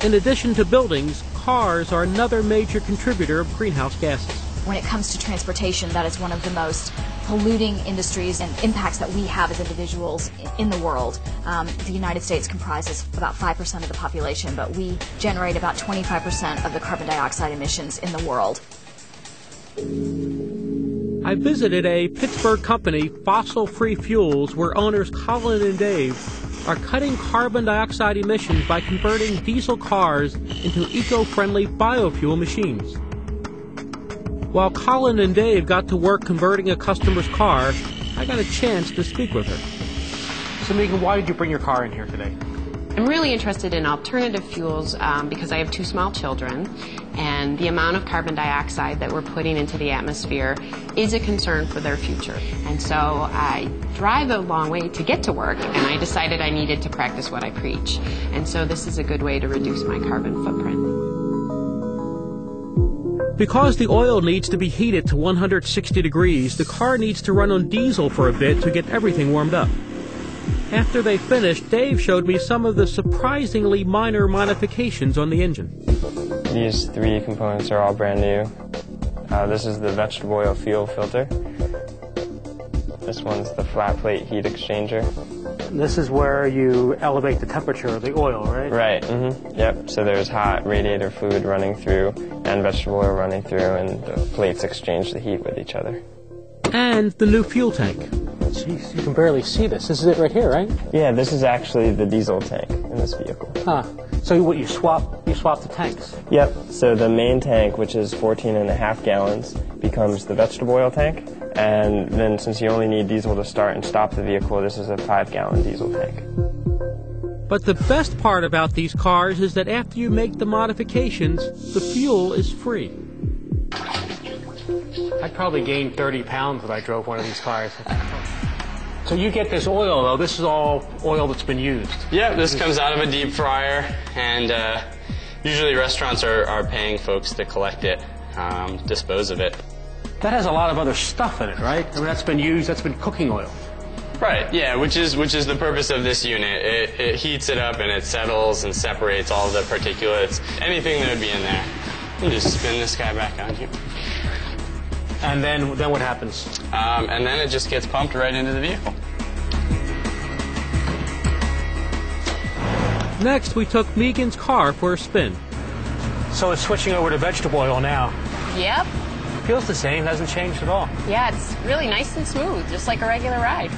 In addition to buildings, cars are another major contributor of greenhouse gases. When it comes to transportation, that is one of the most polluting industries and impacts that we have as individuals in the world. The United States comprises about 5% of the population, but we generate about 25% of the carbon dioxide emissions in the world. I visited a Pittsburgh company, Fossil Free Fuels, where owners Colin and Dave are cutting carbon dioxide emissions by converting diesel cars into eco-friendly biofuel machines. While Colin and Dave got to work converting a customer's car, I got a chance to speak with her. So Megan, why did you bring your car in here today? I'm really interested in alternative fuels because I have 2 small children, and the amount of carbon dioxide that we're putting into the atmosphere is a concern for their future. And so I drive a long way to get to work, and I decided I needed to practice what I preach. And so this is a good way to reduce my carbon footprint. Because the oil needs to be heated to 160 degrees, the car needs to run on diesel for a bit to get everything warmed up. After they finished, Dave showed me some of the surprisingly minor modifications on the engine. These 3 components are all brand new. This is the vegetable oil fuel filter. This one's the flat plate heat exchanger. This is where you elevate the temperature of the oil, right? Right, yep. So there's hot radiator fluid running through and vegetable oil running through, and the plates exchange the heat with each other. And the new fuel tank. Jeez, you can barely see this. This is it right here, right? Yeah, this is actually the diesel tank in this vehicle. Huh. So what, you swap the tanks? Yep. So the main tank, which is 14.5 gallons, becomes the vegetable oil tank. And then since you only need diesel to start and stop the vehicle, this is a 5-gallon diesel tank. But the best part about these cars is that after you make the modifications, the fuel is free. I'd probably gain 30 pounds if I drove one of these cars. So you get this oil, though. This is all oil that's been used. Yeah, this comes out of a deep fryer, and usually restaurants are paying folks to collect it, dispose of it. That has a lot of other stuff in it, right? I mean, that's been used, that's been cooking oil. Right, yeah, which is the purpose of this unit. It heats it up and it settles and separates all the particulates, anything that would be in there. You just spin this guy back on here. And then what happens? And then it just gets pumped right into the vehicle. Next, we took Megan's car for a spin. So it's switching over to vegetable oil now. Yep. Feels the same, hasn't changed at all. Yeah, it's really nice and smooth, just like a regular ride.